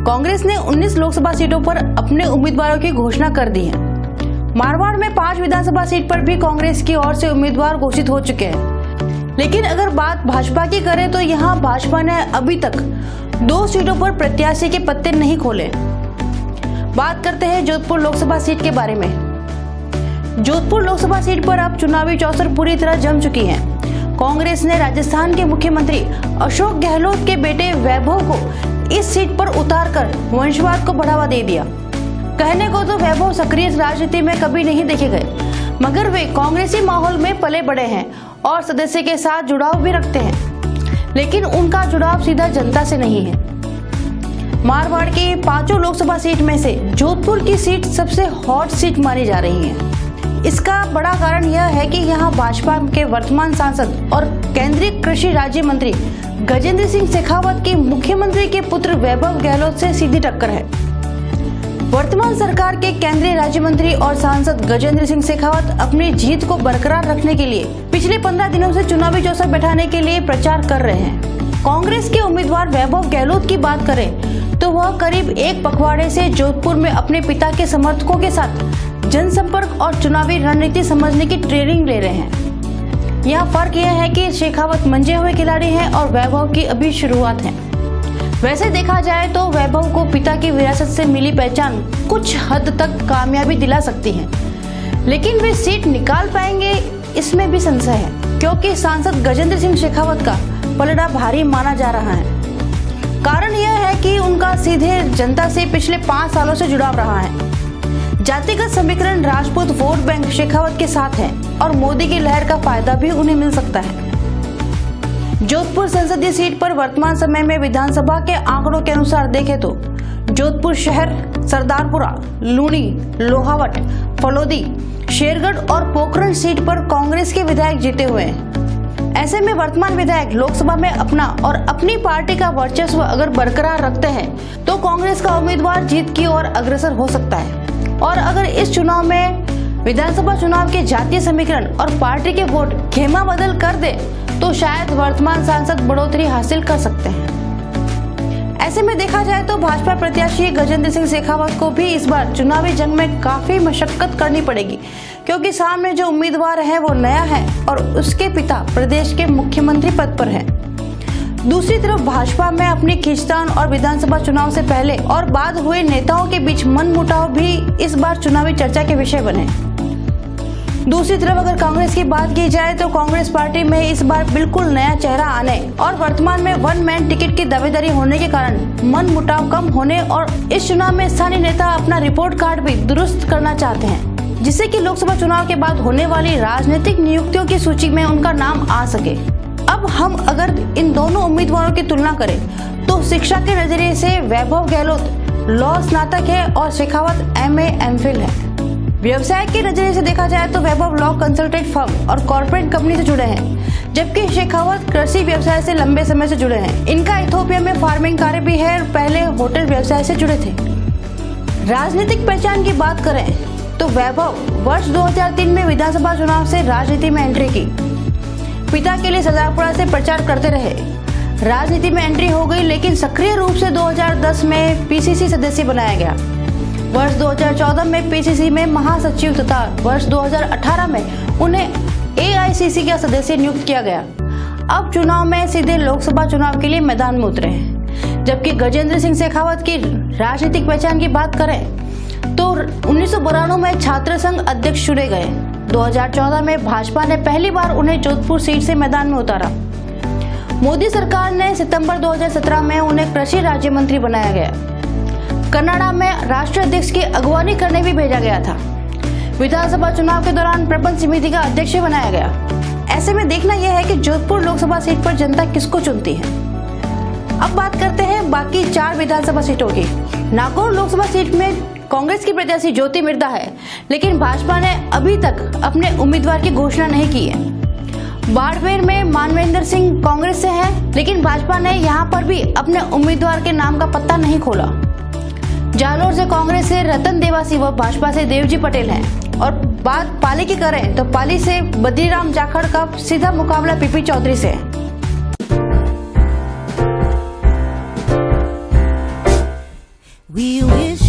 कांग्रेस ने 19 लोकसभा सीटों पर अपने उम्मीदवारों की घोषणा कर दी है। मारवाड़ में 5 विधानसभा सीट पर भी कांग्रेस की ओर से उम्मीदवार घोषित हो चुके हैं। लेकिन अगर बात भाजपा की करें तो यहाँ भाजपा ने अभी तक 2 सीटों पर प्रत्याशी के पत्ते नहीं खोले। बात करते हैं जोधपुर लोकसभा सीट के बारे में। जोधपुर लोकसभा सीट पर अब चुनावी चौसर पूरी तरह जम चुकी है। कांग्रेस ने राजस्थान के मुख्यमंत्री अशोक गहलोत के बेटे वैभव को इस सीट पर उतारकर वंशवाद को बढ़ावा दे दिया। कहने को तो वैभव सक्रिय राजनीति में कभी नहीं देखे गए, मगर वे कांग्रेसी माहौल में पले बड़े हैं और सदस्य के साथ जुड़ाव भी रखते हैं, लेकिन उनका जुड़ाव सीधा जनता से नहीं है। मारवाड़ की 5 लोकसभा सीट में से जोधपुर की सीट सबसे हॉट सीट मानी जा रही है। इसका बड़ा कारण यह है कि यहाँ भाजपा के वर्तमान सांसद और केंद्रीय कृषि राज्य मंत्री गजेंद्र सिंह शेखावत की मुख्यमंत्री के पुत्र वैभव गहलोत से सीधी टक्कर है। वर्तमान सरकार के केंद्रीय राज्य मंत्री और सांसद गजेंद्र सिंह शेखावत अपनी जीत को बरकरार रखने के लिए पिछले 15 दिनों से चुनावी चौसर बैठाने के लिए प्रचार कर रहे हैं। कांग्रेस के उम्मीदवार वैभव गहलोत की बात करें तो वह करीब 1 पखवाड़े से जोधपुर में अपने पिता के समर्थकों के साथ जनसंपर्क और चुनावी रणनीति समझने की ट्रेनिंग ले रहे हैं। यहाँ फर्क यह है कि शेखावत मंजे हुए खिलाड़ी हैं और वैभव की अभी शुरुआत है। वैसे देखा जाए तो वैभव को पिता की विरासत से मिली पहचान कुछ हद तक कामयाबी दिला सकती है, लेकिन वे सीट निकाल पाएंगे इसमें भी संशय है, क्योंकि सांसद गजेंद्र सिंह शेखावत का पलड़ा भारी माना जा रहा है। कारण यह है कि उनका सीधे जनता से पिछले 5 सालों से जुड़ाव रहा है। जातिगत समीकरण राजपूत वोट बैंक शेखावत के साथ है और मोदी की लहर का फायदा भी उन्हें मिल सकता है। जोधपुर संसदीय सीट पर वर्तमान समय में विधानसभा के आंकड़ों के अनुसार देखें तो जोधपुर शहर, सरदारपुरा, लूणी, लोहावट, फलोदी, शेरगढ़ और पोखरण सीट पर कांग्रेस के विधायक जीते हुए हैं। ऐसे में वर्तमान विधायक लोकसभा में अपना और अपनी पार्टी का वर्चस्व अगर बरकरार रखते हैं तो कांग्रेस का उम्मीदवार जीत की ओर अग्रसर हो सकता है। और अगर इस चुनाव में विधानसभा चुनाव के जातीय समीकरण और पार्टी के वोट खेमा बदल कर दे तो शायद वर्तमान सांसद बढ़ोतरी हासिल कर सकते हैं। ऐसे में देखा जाए तो भाजपा प्रत्याशी गजेंद्र सिंह शेखावत को भी इस बार चुनावी जंग में काफी मशक्कत करनी पड़ेगी, क्योंकि सामने जो उम्मीदवार है वो नया है और उसके पिता प्रदेश के मुख्यमंत्री पद पर है। दूसरी तरफ भाजपा में अपनी खींचतान और विधानसभा चुनाव से पहले और बाद हुए नेताओं के बीच मनमुटाव भी इस बार चुनावी चर्चा के विषय बने। दूसरी तरफ अगर कांग्रेस की बात की जाए तो कांग्रेस पार्टी में इस बार बिल्कुल नया चेहरा आने और वर्तमान में 1 मैन टिकट की दावेदारी होने के कारण मनमुटाव कम होने और इस चुनाव में स्थानीय नेता अपना रिपोर्ट कार्ड भी दुरुस्त करना चाहते हैं, जिससे कि लोकसभा चुनाव के बाद होने वाली राजनीतिक नियुक्तियों की सूची में उनका नाम आ सके। अब हम अगर इन दोनों उम्मीदवारों की तुलना करें तो शिक्षा के नजरिए से वैभव गहलोत लॉ स्नातक है और शेखावत MA MPhil है। व्यवसाय के नजरिए से देखा जाए तो वैभव लॉ कंसल्टेंट फर्म और कॉर्पोरेट कंपनी से जुड़े हैं, जबकि शेखावत कृषि व्यवसाय से लंबे समय से जुड़े हैं। इनका इथोपिया में फार्मिंग कार्य भी है और पहले होटल व्यवसाय से जुड़े थे। राजनीतिक पहचान की बात करें तो वैभव वर्ष 2003 में विधानसभा चुनाव से राजनीति में एंट्री की। पिता के लिए सरदारपुरा से प्रचार करते रहे। राजनीति में एंट्री हो गई, लेकिन सक्रिय रूप से 2010 में PCC सदस्य बनाया गया। वर्ष 2014 में PCC में महासचिव तथा वर्ष 2018 में उन्हें AICC का सदस्य नियुक्त किया गया। अब चुनाव में सीधे लोकसभा चुनाव के लिए मैदान में उतरे हैं। जबकि गजेंद्र सिंह शेखावत की राजनीतिक पहचान की बात करें तो 1992 में छात्र संघ अध्यक्ष चुने गए। 2014 में भाजपा ने पहली बार उन्हें जोधपुर सीट से मैदान में उतारा। मोदी सरकार ने सितंबर 2017 में उन्हें कृषि राज्य मंत्री बनाया गया। कनाडा में राष्ट्रीय अध्यक्ष की अगवानी करने भी भेजा गया था। विधानसभा चुनाव के दौरान प्रबंध समिति का अध्यक्ष बनाया गया। ऐसे में देखना यह है कि जोधपुर लोकसभा सीट पर जनता किसको चुनती है। अब बात करते हैं बाकी 4 विधानसभा सीटों की। नागौर लोकसभा सीट में कांग्रेस की प्रत्याशी ज्योति मिर्धा है, लेकिन भाजपा ने अभी तक अपने उम्मीदवार की घोषणा नहीं की है। बाड़मेर में मानवेंद्र सिंह कांग्रेस से है, लेकिन भाजपा ने यहां पर भी अपने उम्मीदवार के नाम का पत्ता नहीं खोला। जालोर से कांग्रेस से रतन देवासी व भाजपा से देवजी पटेल हैं। और बात पाली की करें तो पाली से बद्रीराम जाखड़ का सीधा मुकाबला पीपी चौधरी से है। We wish